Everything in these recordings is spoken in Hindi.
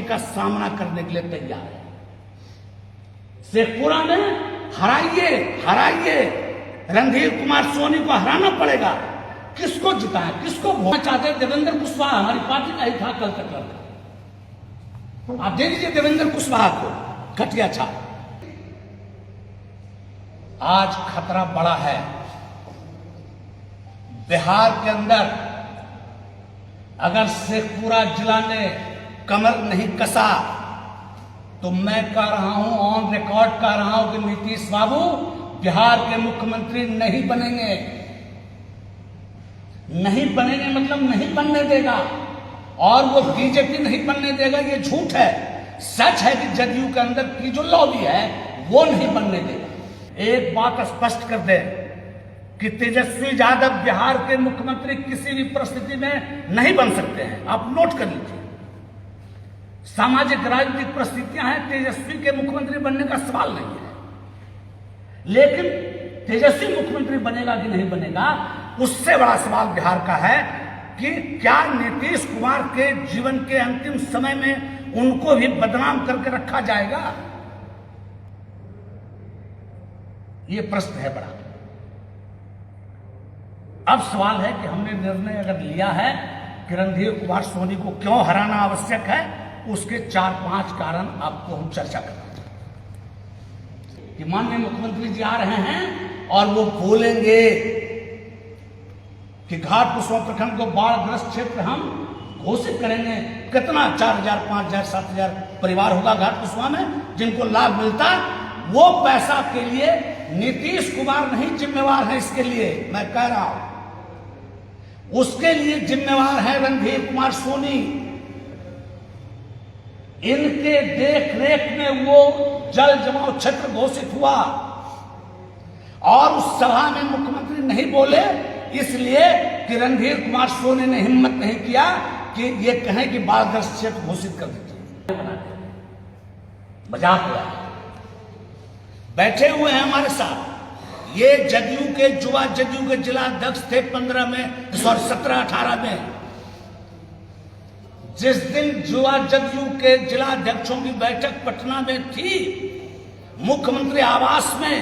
का सामना करने के लिए तैयार है। शेखपुरा में हराइए, रणधीर कुमार सोनी को हराना पड़ेगा। किसको जिताएं, किसको वोट चाहते हैं? देवेंद्र कुशवाहा हमारी पार्टी का ही था कल तक लड़का, आप दे दीजिए देवेंद्र कुशवाहा को, घटिया छाप। आज खतरा बड़ा है बिहार के अंदर। अगर शेखपुरा जिला ने कमर नहीं कसा तो मैं कह रहा हूं, ऑन रिकॉर्ड कह रहा हूं कि नीतीश बाबू बिहार के मुख्यमंत्री नहीं बनेंगे। नहीं बनेंगे मतलब नहीं बनने देगा, और वो बीजेपी नहीं बनने देगा, ये झूठ है। सच है कि जदयू के अंदर की जो लॉबी है वो नहीं बनने देगा। एक बात स्पष्ट कर दे कि तेजस्वी यादव बिहार के मुख्यमंत्री किसी भी परिस्थिति में नहीं बन सकते हैं। आप नोट कर लीजिए, सामाजिक राजनीतिक परिस्थितियां हैं, तेजस्वी के मुख्यमंत्री बनने का सवाल नहीं है। लेकिन तेजस्वी मुख्यमंत्री बनेगा कि नहीं बनेगा, उससे बड़ा सवाल बिहार का है कि क्या नीतीश कुमार के जीवन के अंतिम समय में उनको भी बदनाम करके रखा जाएगा? ये प्रश्न है बड़ा। अब सवाल है कि हमने निर्णय अगर लिया है कि रणधीर कुमार सोनी को क्यों हराना आवश्यक है, उसके 4-5 कारण आपको हम चर्चा करेंगे। कि माननीय मुख्यमंत्री जी आ रहे हैं और वो बोलेंगे कि घाट कुसुम प्रखंड को बाढ़ग्रस्त क्षेत्र हम घोषित करेंगे। कितना 4,000, 5,000, 7,000 परिवार होगा घाट कुसुम में जिनको लाभ मिलता, वो पैसा के लिए नीतीश कुमार नहीं जिम्मेवार है। इसके लिए मैं कह रहा हूं, उसके लिए जिम्मेवार है रणधीर कुमार सोनी। इनके देख-रेख में वो जल जमाव क्षेत्र घोषित हुआ और उस सभा में मुख्यमंत्री नहीं बोले, इसलिए कि रणधीर कुमार सोनी ने हिम्मत नहीं किया कि ये कहें कि बाढ़ग्रस्त क्षेत्र घोषित कर दीजिए। मजाक हुआ है। बैठे हुए हैं हमारे साथ ये जदयू के जिला अध्यक्ष थे 17-18 में। जिस दिन जदयू के जिला अध्यक्षों की बैठक पटना में थी, मुख्यमंत्री आवास में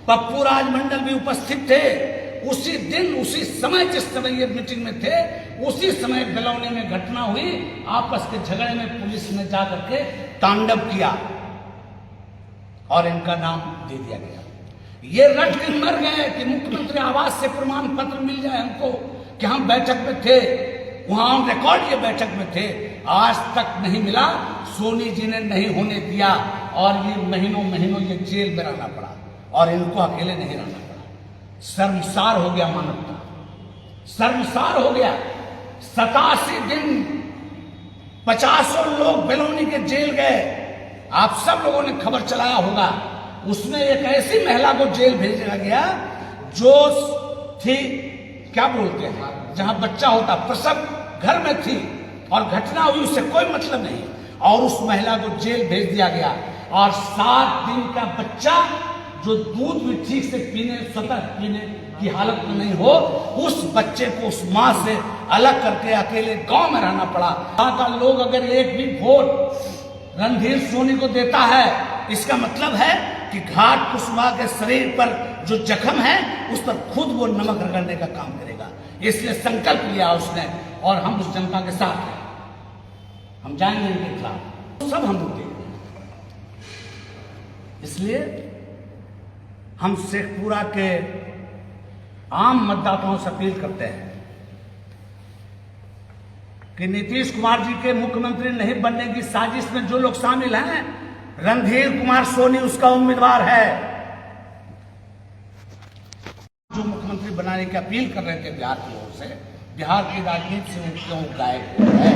पप्पू राजमंडल भी उपस्थित थे। उसी दिन, उसी समय, जिस समय ये मीटिंग में थे, उसी समय बेलौनी में घटना हुई। आपस के झगड़े में पुलिस ने जाकर के तांडव किया और इनका नाम दे दिया गया। ये रट के मर गए कि मुख्यमंत्री आवास से प्रमाण पत्र मिल जाए हमको कि हम बैठक में थे, वहां रिकॉर्ड ये बैठक में थे। आज तक नहीं मिला, सोनी जी ने नहीं होने दिया और ये महीनों ये जेल में रहना पड़ा और इनको अकेले नहीं रहना पड़ा। शर्मसार हो गया मानवता, शर्मसार हो गया। 87 दिन 50 लोग बेलौनी के जेल गए। आप सब लोगों ने खबर चलाया होगा। उसमें एक ऐसी महिला को जेल भेजा गया जो थी, क्या बोलते हैं, जहां बच्चा होता, प्रसव घर में थी और घटना हुई, उससे कोई मतलब नहीं, और उस महिला को जेल भेज दिया गया। और 7 दिन का बच्चा जो दूध भी ठीक से स्वतः पीने की हालत में नहीं हो, उस बच्चे को उस मां से अलग करके अकेले गांव में रहना पड़ा। वहां का लोग अगर एक भी वोट रणधीर सोनी को देता है, इसका मतलब है कि घाट कुसुमा के शरीर पर जो जख्म है उस पर खुद वो नमक रगड़ने का काम करेगा। इसलिए संकल्प लिया उसने और हम उस जनता के साथ हैं। हम जाएंगे इनके खिलाफ, सब हम देंगे। इसलिए हम शेखपुरा के आम मतदाताओं से अपील करते हैं कि नीतीश कुमार जी के मुख्यमंत्री नहीं बनने की साजिश में जो लोग शामिल हैं, रणधीर कुमार सोनी उसका उम्मीदवार है। जो मुख्यमंत्री बनाने की अपील कर रहे थे बिहार की ओर से, बिहार की राजनीति से क्यों गायब हो गए?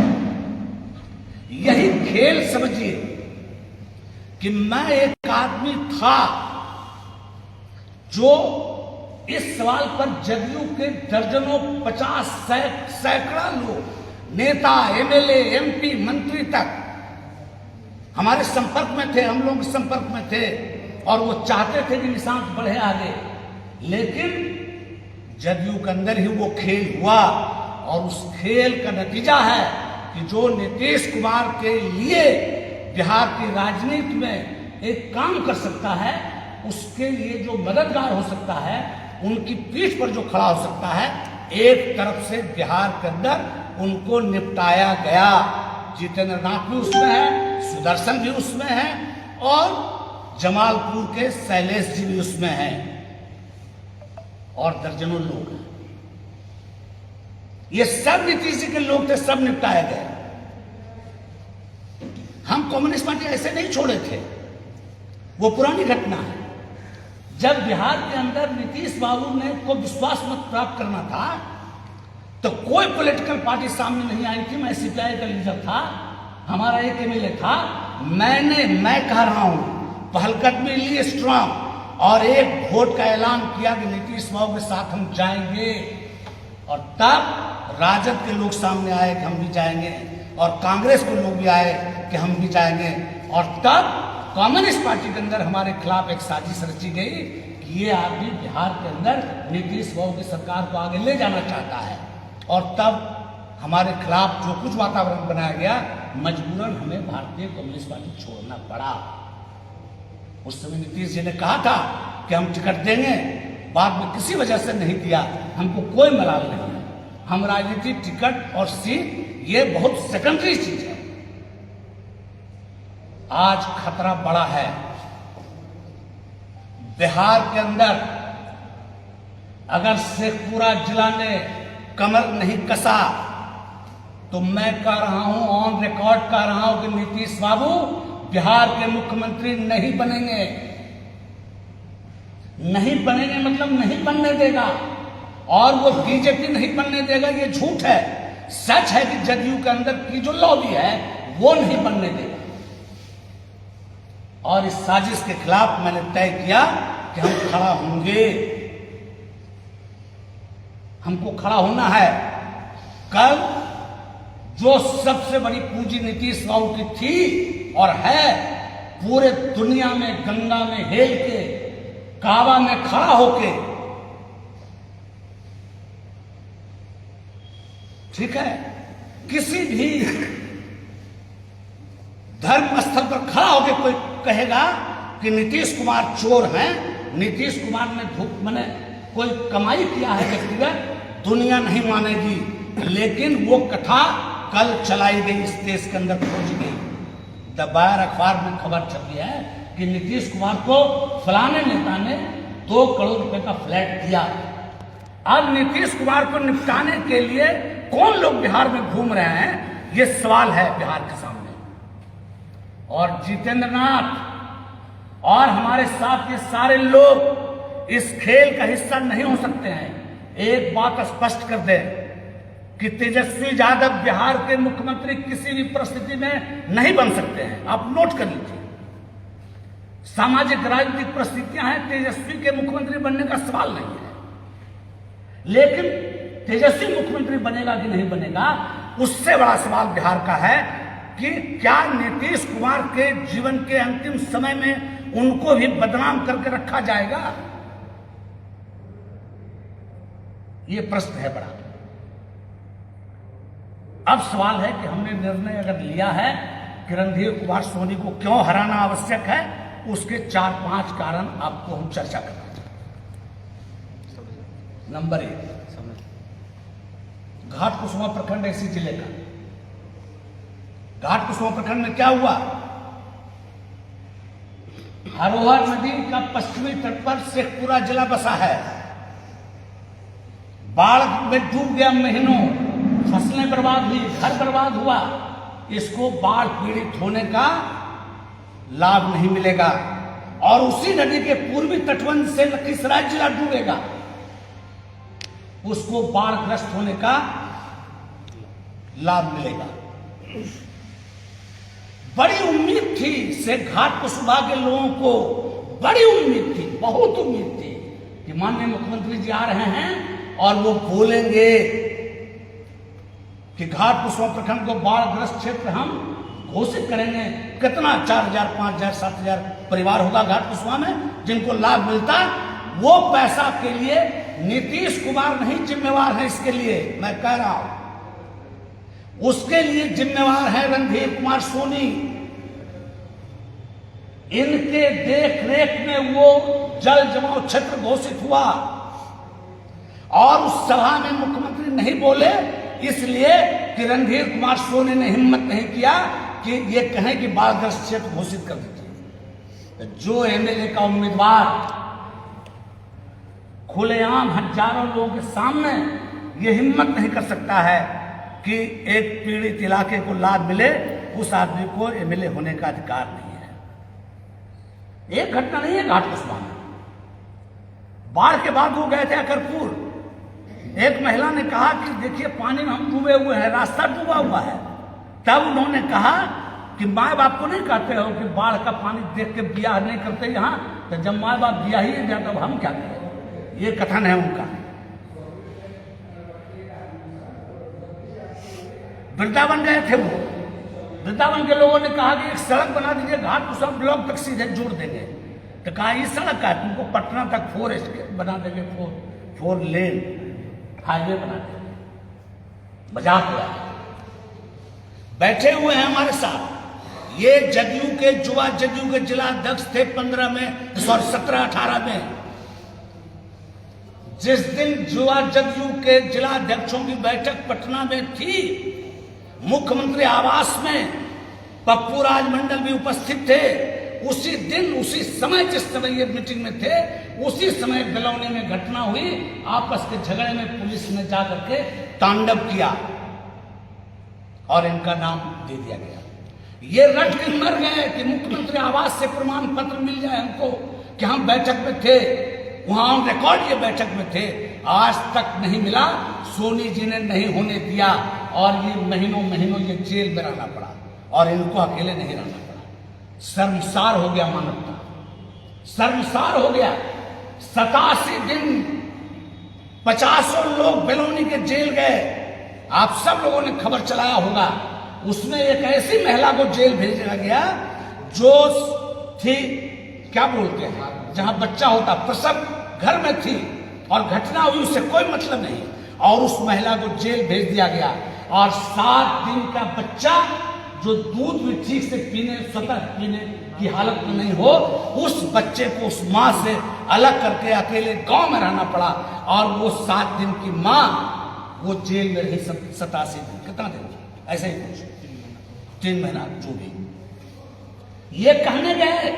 यही खेल समझिए कि मैं एक आदमी था जो इस सवाल पर जदयू के दर्जनों 50 सैकड़ा लोग, नेता, एमएलए, एमपी, मंत्री तक हमारे संपर्क में थे, हम लोग संपर्क में थे और वो चाहते थे कि निशांत बढ़े आगे। लेकिन जदयू के अंदर ही वो खेल हुआ और उस खेल का नतीजा है कि जो नीतीश कुमार के लिए बिहार की राजनीति में एक काम कर सकता है, उसके लिए जो मददगार हो सकता है, उनकी पीठ पर जो खड़ा हो सकता है, एक तरफ से बिहार के अंदर उनको निपटाया गया। जितेंद्र नाथ भी उसमें है, सुदर्शन भी उसमें है और जमालपुर के शैलेश जी भी उसमें हैं और दर्जनों लोग हैं। ये सब नीतीश जी के लोग थे, सब निपटाए गए। हम कम्युनिस्ट पार्टी ऐसे नहीं छोड़े थे, वो पुरानी घटना है। जब बिहार के अंदर नीतीश बाबू ने को विश्वास मत प्राप्त करना था तो कोई पॉलिटिकल पार्टी सामने नहीं आई थी। मैं सीपीआई का लीडर था, हमारा एक एमएलए था। मैं कह रहा हूं पहलकदमी ली स्ट्रांग और एक वोट का ऐलान किया कि नीतीश बाबू के साथ हम जाएंगे। और तब राजद के लोग सामने आए कि हम भी जाएंगे और कांग्रेस के लोग भी आए कि हम भी जाएंगे। और तब कम्युनिस्ट पार्टी के अंदर हमारे खिलाफ एक साजिश रची गई कि ये आदमी बिहार के अंदर नीतीश बाबू की सरकार को आगे ले जाना चाहता है। और तब हमारे खिलाफ जो कुछ वातावरण बनाया गया, मजबूरन हमें भारतीय कम्युनिस्ट पार्टी छोड़ना पड़ा। उस समय नीतीश जी ने कहा था कि हम टिकट देंगे, बाद में किसी वजह से नहीं दिया। हमको कोई मलाल नहीं है, हम राजनीति टिकट और सीट ये बहुत सेकेंडरी चीज है। आज खतरा बड़ा है बिहार के अंदर। अगर शेखपुरा जिला ने कमर नहीं कसा तो मैं कह रहा हूं, ऑन रिकॉर्ड कह रहा हूं कि नीतीश बाबू बिहार के मुख्यमंत्री नहीं बनेंगे। नहीं बनेंगे मतलब नहीं बनने देगा, और वो बीजेपी नहीं बनने देगा, ये झूठ है। सच है कि जदयू के अंदर की जो लॉबी है वो नहीं बनने देगा। और इस साजिश के खिलाफ मैंने तय किया कि हम खड़ा होंगे, हमको खड़ा होना है। कल जो सबसे बड़ी पूंजी नीतीश बाबू की थी और है, पूरे दुनिया में गंगा में हेल के, काबा में खड़ा होके, ठीक है, किसी भी धर्म स्थल पर खड़ा होकर कोई कहेगा कि नीतीश कुमार चोर हैं, नीतीश कुमार ने मैंने कोई कमाई किया है व्यक्तिगत, दुनिया नहीं मानेगी। लेकिन वो कथा कल चलाई गई, इस देश के अंदर पहुंच गई। दबायर अखबार में खबर छपी है कि नीतीश कुमार को फलाने नेता ने 2 करोड़ रुपए का फ्लैट दिया। अब नीतीश कुमार को निपटाने के लिए कौन लोग बिहार में घूम रहे हैं, ये सवाल है बिहार के सामने। और जितेंद्र नाथ और हमारे साथ ये सारे लोग इस खेल का हिस्सा नहीं हो सकते हैं। एक बात स्पष्ट कर दें कि तेजस्वी यादव बिहार के मुख्यमंत्री किसी भी परिस्थिति में नहीं बन सकते हैं। आप नोट कर लीजिए, सामाजिक राजनीतिक परिस्थितियां हैं, तेजस्वी के मुख्यमंत्री बनने का सवाल नहीं है। लेकिन तेजस्वी मुख्यमंत्री बनेगा कि नहीं बनेगा, उससे बड़ा सवाल बिहार का है कि क्या नीतीश कुमार के जीवन के अंतिम समय में उनको भी बदनाम करके रखा जाएगा। ये प्रश्न है बड़ा। अब सवाल है कि हमने निर्णय अगर लिया है कि रणधीर कुमार सोनी को क्यों हराना आवश्यक है, उसके 4-5 कारण आपको हम चर्चा करना चाहते हैं। नंबर 1, घाटकुसुमा प्रखंड ऐसी जिले का। घाटकुसुमा प्रखंड में क्या हुआ, हरोहर नदी का पश्चिमी तट पर शेखपुरा जिला बसा है। बाढ़ में डूब गया, महीनों फसलें बर्बाद हुई, घर बर्बाद हुआ। इसको बाढ़ पीड़ित होने का लाभ नहीं मिलेगा। और उसी नदी के पूर्वी तटबंध से लखीसराय जिला डूबेगा, उसको बाढ़ग्रस्त होने का लाभ मिलेगा। बड़ी उम्मीद थी से घाटकुसुमा के लोगों को, बड़ी उम्मीद थी, बहुत उम्मीद थी कि माननीय मुख्यमंत्री जी आ रहे हैं और वो बोलेंगे कि घाटकुसुमा प्रखंड को बाढ़ग्रस्त क्षेत्र हम घोषित करेंगे। कितना 4,000, 5,000, 7,000 परिवार होगा घाटकुसुमा में जिनको लाभ मिलता। वो पैसा के लिए नीतीश कुमार नहीं जिम्मेवार है, इसके लिए मैं कह रहा हूं। उसके लिए जिम्मेवार है रणधीर कुमार सोनी। इनके देख रेख में वो जल जमाव क्षेत्र घोषित हुआ और उस सभा में मुख्यमंत्री नहीं बोले, इसलिए कि रणधीर कुमार सोनी ने हिम्मत नहीं किया कि ये कहें कि बाढ़ग्रस्त क्षेत्र घोषित कर दीजिए। जो एमएलए का उम्मीदवार खुलेआम हजारों लोगों के सामने ये हिम्मत नहीं कर सकता है कि एक पीड़ित इलाके को लाभ मिले, उस आदमी को एमएलए होने का अधिकार नहीं है। एक घटना नहीं है घाट कुसुमा में, बाढ़ के बाद वो गए थे अकरपुर। एक महिला ने कहा कि देखिए पानी में हम डूबे हुए हैं, रास्ता डूबा हुआ है। तब उन्होंने कहा कि माँ बाप को नहीं कहते हो कि बाढ़ का पानी देख के ब्याह नहीं करते यहाँ, तो जब माँ बाप ब्याह ही नहीं जाते, हम क्या करें। ये कथन है उनका। वृंदावन गए थे वो, वृंदावन के लोगों ने कहा कि एक सड़क बना दीजिए, घाट कुसुमा ब्लॉक तक सीधे जोड़ देंगे। तो कहा इस सड़क का तुमको पटना तक 4 बना देंगे, 4 लेन हाईवे बना देंगे। मजाक हुआ। बैठे हुए हैं हमारे साथ ये जदयू के जिला अध्यक्ष थे 17-18 में। जिस दिन जदयू के जिला अध्यक्षों की बैठक पटना में थी, मुख्यमंत्री आवास में पप्पू राजमंडल भी उपस्थित थे। उसी दिन उसी समय जिस समय ये मीटिंग में थे, उसी समय बेलौनी में घटना हुई। आपस के झगड़े में पुलिस ने जाकर के तांडव किया और इनका नाम दे दिया गया। ये रट के मर गए कि मुख्यमंत्री आवास से प्रमाण पत्र मिल जाए हमको कि हम बैठक में थे, वहां ऑन रिकॉर्ड ये बैठक में थे। आज तक नहीं मिला, सोनी जी ने नहीं होने दिया और ये महीनों ये जेल में रहना पड़ा और इनको अकेले नहीं रहना पड़ा। शर्मसार हो गया मानवता, शर्मसार हो गया। 87 दिन 50 लोग बेलौनी के जेल गए। आप सब लोगों ने खबर चलाया होगा। उसमें एक ऐसी महिला को जेल भेजा गया जो थी, क्या बोलते हैं, जहां बच्चा होता, प्रसव घर में थी और घटना हुई, उससे कोई मतलब नहीं, और उस महिला को जेल भेज दिया गया। और 7 दिन का बच्चा जो दूध भी ठीक से स्वतः पीने की हालत में नहीं हो, उस बच्चे को उस माँ से अलग करके अकेले गांव में रहना पड़ा। और वो 7 दिन की माँ वो जेल में रही 87 दिन, कितना दिन, ऐसे ही कुछ 3 महीना जो भी। ये कहने गए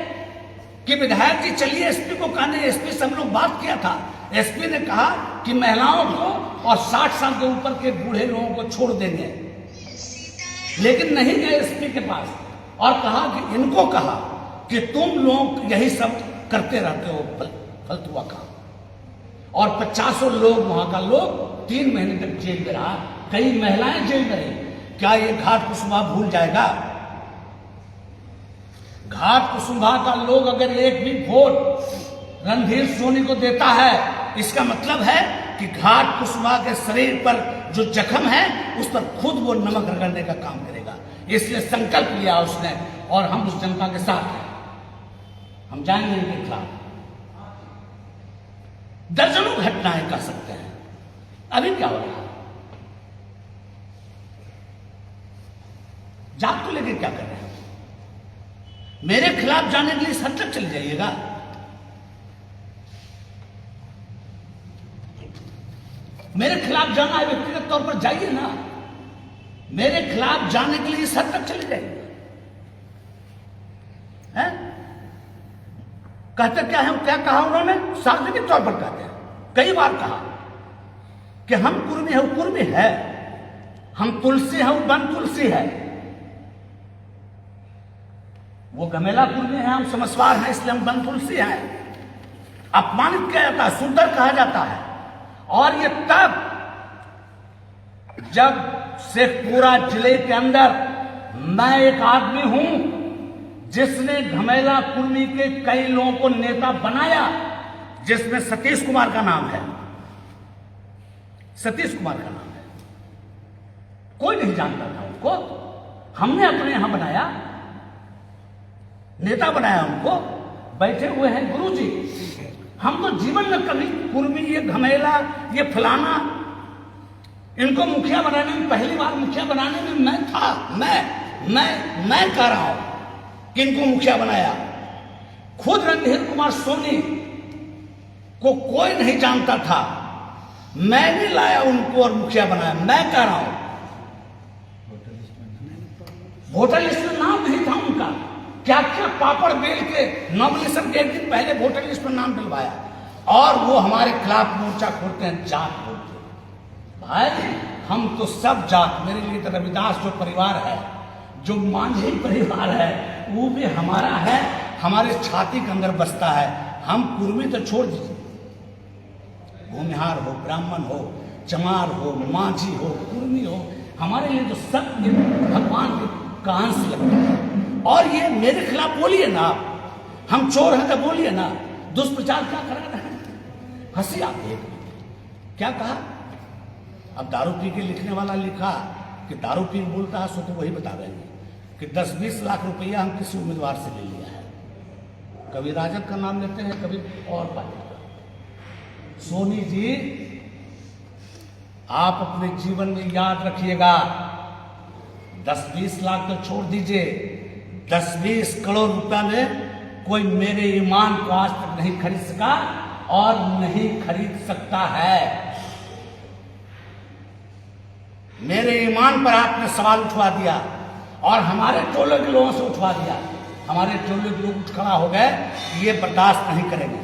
कि विधायक जी चलिए एसपी को कहने, एसपी से हम लोग बात किया था। एसपी ने कहा कि महिलाओं को और 60 साल के ऊपर के बूढ़े लोगों को छोड़ देंगे, लेकिन नहीं गए एसपी के पास और कहा कि इनको कहा कि तुम लोग यही सब करते रहते हो फलतुआ काम। और 50 लोग वहां का लोग 3 महीने तक जेल में रहा, कई महिलाएं जेल में रही। क्या ये घाट कुसुमा भूल जाएगा? घाट कुसुमा का लोग अगर एक भी वोट रणधीर सोनी को देता है, इसका मतलब है कि घाट कुसुमा के शरीर पर जो जख्म है उस पर खुद वो नमक रगड़ने का काम करेगा। इसलिए संकल्प लिया उसने और हम उस जनता के साथ हैं, हम जाएंगे इनके खिलाफ। दर्जनों घटनाएं कर सकते हैं। अभी क्या हो रहा है? जात को लेकर क्या कर रहे हैं? मेरे खिलाफ जाने के लिए इस हद तक चले जाइएगा? मेरे खिलाफ जाना है, व्यक्तिगत तौर पर जाइए ना। मेरे खिलाफ जाने के लिए इस हद तक चले जाइए। कहते क्या है, क्या कहा उन्होंने? सार्वजनिक तौर पर कहते हैं, कई बार कहा कि हम कुर्मी है, वो कुर्मी है, हम तुलसी है, वो बन तुलसी है। वो गमेला कुर्मी है, हम समस्वार हैं, इसलिए हम बन तुलसी हैं। अपमानित किया जाता है, सुंदर कहा जाता है। और ये तब जब शेखपुरा जिले के अंदर मैं एक आदमी हूं जिसने घमेला कुर्मी के कई लोगों को नेता बनाया, जिसमें सतीश कुमार का नाम है। सतीश कुमार का नाम है। कोई नहीं जानता था उनको, हमने अपने यहां बनाया, नेता बनाया उनको। बैठे हुए हैं गुरुजी। हम तो जीवन में कभी कुर्मी, ये घमेला, ये फलाना इनको मुखिया बनाने में, पहली बार मुखिया बनाने में मैं था। मैं कह रहा हूं कि इनको मुखिया बनाया। खुद रणधीर कुमार सोनी को कोई नहीं जानता था, मैंने लाया उनको और मुखिया बनाया। मैं कह रहा हूं वोटर लिस्ट में नाम नहीं था उनका। क्या क्या पापड़ बेल के नॉमिनेशन के एक दिन पहले वोटर लिस्ट में नाम डलवाया, और वो हमारे खिलाफ मोर्चा खोलते हैं, जात बोलते हैं। भाई हम तो सब जात, मेरे लिए तो रविदास जो परिवार है, जो मांझी परिवार है, वो भी हमारा है, हमारे छाती के अंदर बसता है। हम कुर्मी तो छोड़ दीजिए, भूमिहार हो, ब्राह्मण हो, चमार हो, मांझी हो, कुर्मी हो, हमारे लिए तो सब भगवान के अंश लगता है। और ये मेरे खिलाफ बोलिए ना, हम चोर हैं तो बोलिए ना, दुष्प्रचार क्या करा रहे हैं, हंसी आप देख। क्या कहा? अब दारू पी के लिखने वाला लिखा कि दारू पी के बोलता है, सो तो वही बता देंगे कि 10-20 लाख रुपया हम किसी उम्मीदवार से ले लिया है। कभी राजद का नाम लेते हैं, कभी और पार्टी का। सोनी जी, आप अपने जीवन में याद रखिएगा, 10-20 लाख तो छोड़ दीजिए, 10-20 करोड़ रुपया में कोई मेरे ईमान को आज तक नहीं खरीद सका और नहीं खरीद सकता है। मेरे ईमान पर आपने सवाल उठवा दिया और हमारे टोले के लोगों से उठवा दिया। हमारे टोले के लोग उठ खड़ा हो गए, ये बर्दाश्त नहीं करेंगे।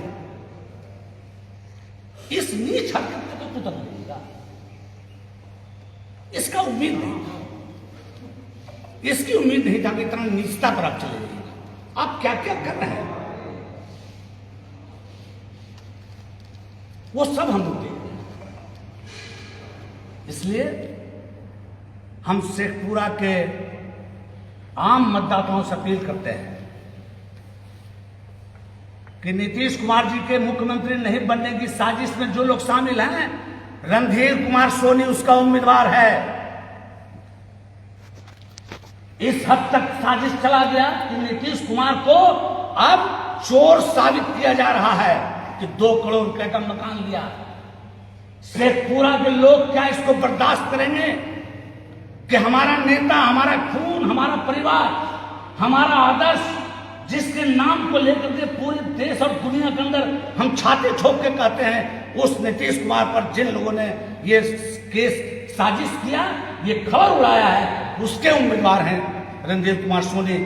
इस नीच हरकत को तो नहीं देगा, इसका उम्मीद नहीं था, इसकी उम्मीद नहीं था कि इतना नीचता पर आप चले जाइएगा। आप क्या क्या कर रहे हैं वो सब हम लोग देख रहे हैं। इसलिए हम शेखपुरा के आम मतदाताओं से अपील करते हैं कि नीतीश कुमार जी के मुख्यमंत्री नहीं बनने की साजिश में जो लोग शामिल हैं, रणधीर कुमार सोनी उसका उम्मीदवार है। इस हद तक साजिश चला गया कि नीतीश कुमार को अब चोर साबित किया जा रहा है कि 2 करोड़ रुपए का मकान लिया। शेखपुरा के लोग क्या इसको बर्दाश्त करेंगे कि हमारा नेता, हमारा खून, हमारा परिवार, हमारा आदर्श, जिसके नाम को लेकर के पूरे देश और दुनिया के अंदर हम छाती ठोक के कहते हैं, उस नीतीश कुमार पर जिन लोगों ने ये केस साजिश किया, ये खबर उड़ाया है, उसके उम्मीदवार हैं रणधीर कुमार सोनी।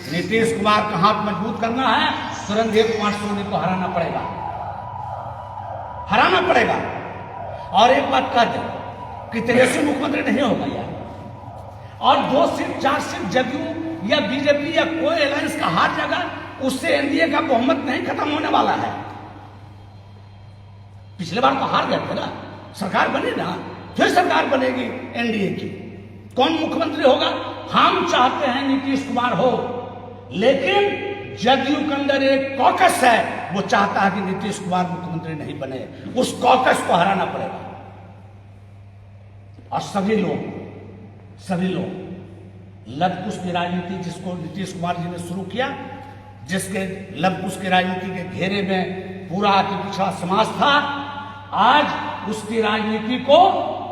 नीतीश कुमार का हाथ मजबूत करना है तो रणधीर कुमार सोनी को हराना पड़ेगा, हराना पड़ेगा। और एक बात कह दे कि तेजस्वी मुख्यमंत्री नहीं होगा यार, और 2 सीट 4 सीट जदयू या बीजेपी या कोई अलायंस का हार जाएगा, उससे एनडीए का बहुमत नहीं खत्म होने वाला है। पिछले बार तो हार गए थे ना, सरकार बनी ना, फिर सरकार बनेगी एनडीए की। कौन मुख्यमंत्री होगा? हम चाहते हैं नीतीश कुमार हो, लेकिन जदयू के अंदर एक कॉकस है, वो चाहता है कि नीतीश कुमार मुख्यमंत्री नहीं बने। उस कॉकस को हराना पड़ेगा। और सभी लोग लवकुश की राजनीति, जिसको नीतीश कुमार जी ने शुरू किया, जिसके लवकुश की राजनीति के घेरे में पूरा पिछड़ा समाज था, आज उसकी राजनीति को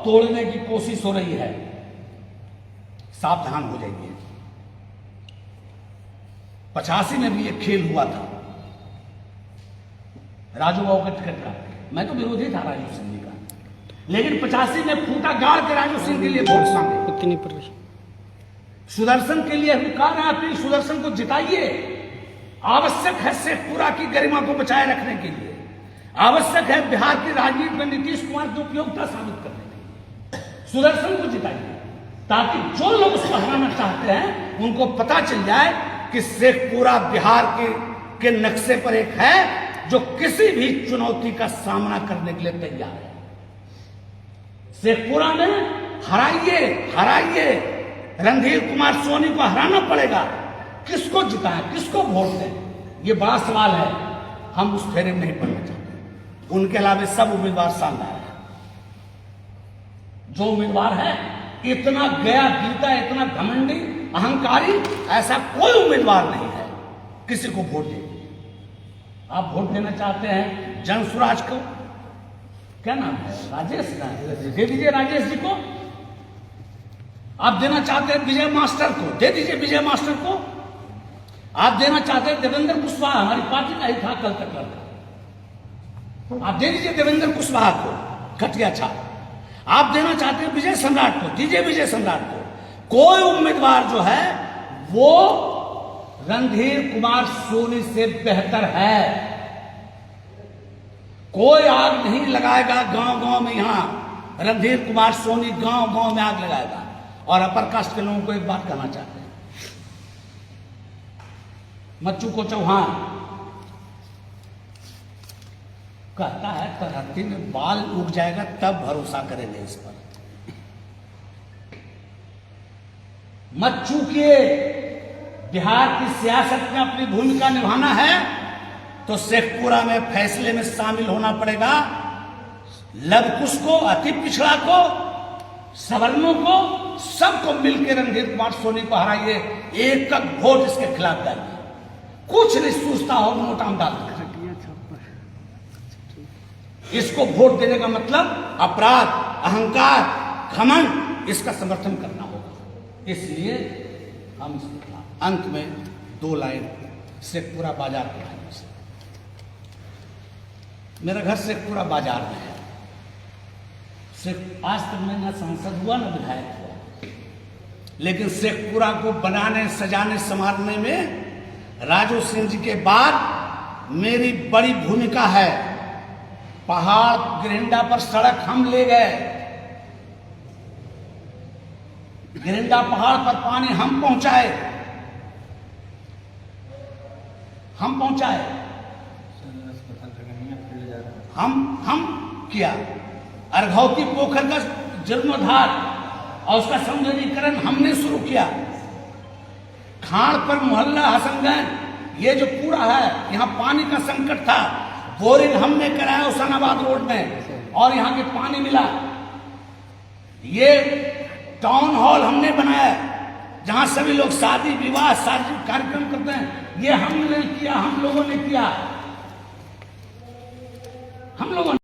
तोड़ने की कोशिश हो रही है। सावधान हो जाइए। 85 में भी एक खेल हुआ था राजू बाबू के टिकट का। मैं तो विरोधी था राजू सिंह जी का, लेकिन 85 में फूटा गाड़ के राजू सिंह के लिए वोट मांगे। सुदर्शन के लिए हम कह रहे हैं, अपनी सुदर्शन को जिताइए। आवश्यक है शेखपुरा की गरिमा को बचाए रखने के लिए, आवश्यक है बिहार की राजनीति में नीतीश कुमार की उपयोगिता साबित करने के लिए। सुदर्शन को जिताइए ताकि जो लोग उसको हराना चाहते हैं उनको पता चल जाए कि शेखपुरा बिहार के नक्शे पर एक है जो किसी भी चुनौती का सामना करने के लिए तैयार है। शेखपुरा में हराइए। रणधीर कुमार सोनी को हराना पड़ेगा। किसको जिताएं, किसको वोट दें, ये बड़ा सवाल है। हम उस फेरे में नहीं पड़ना चाहते। उनके अलावा सब उम्मीदवार शानदार है। जो उम्मीदवार है इतना गया गीता, इतना घमंडी, अहंकारी, ऐसा कोई उम्मीदवार नहीं है। किसी को वोट दीजिए। आप वोट देना चाहते हैं जनसुराज को, क्या नाम है, राजेश ना, दे दीजिए राजेश जी को। आप देना चाहते हैं विजय मास्टर को, दे दीजिए विजय मास्टर को। आप देना चाहते हैं देवेंद्र कुशवाहा, हमारी पार्टी का ही था कल तक लड़का, आप दे दीजिए देवेंद्र कुशवाहा को, घटिया छाप। आप देना चाहते हैं विजय सम्राट को, दीजिए विजय सम्राट को। कोई उम्मीदवार जो है वो रणधीर कुमार सोनी से बेहतर है। कोई आग नहीं लगाएगा गांव गांव में, यहां रणधीर कुमार सोनी गांव गांव में आग लगाएगा। और अपर कास्ट के लोगों को एक बात कहना चाहते हैं, मच्चू को चौहान कहता है तरहती में बाल उग जाएगा तब भरोसा करेंगे इस पर। मच्चू के बिहार की सियासत में अपनी भूमिका निभाना है तो शेखपुरा में फैसले में शामिल होना पड़ेगा। लवकुश को, अति पिछड़ा को, सवर्णों को, सबको मिलकर रणधीर कुमार सोनी को हराइए। एक वोट इसके खिलाफ डालिए, कुछ नहीं सूझता हो मोटा डाल। इसको वोट देने का मतलब अपराध, अहंकार, घमंड, इसका समर्थन करना होगा। इसलिए हम अंत में 2 लाइन शेखपुरा बाजार के लाइन से। मेरा घर शेखपुरा बाजार में है। आज तक मैं ना सांसद हुआ ना विधायक हुआ, लेकिन शेखपुरा को बनाने, सजाने, संवारने में राजू सिंह जी के बाद मेरी बड़ी भूमिका है। पहाड़ गिरिंडा पर सड़क हम ले गए, गिरिंडा पहाड़ पर पानी हम पहुंचाए, हम किया। अर्घौती पोखर का जीर्णोद्धार और उसका सौंदर्यीकरण हमने शुरू किया। खाड़ पर मोहल्ला हसनगंज, ये जो कूड़ा है, यहाँ पानी का संकट था, बोरिंग हमने कराया हुसैनाबाद रोड में और यहाँ के पानी मिला। ये टाउन हॉल हमने बनाया जहां सभी लोग शादी विवाह सार्वजनिक कार्यक्रम करते हैं, ये हमने किया, हम लोगों ने किया, हम लोगों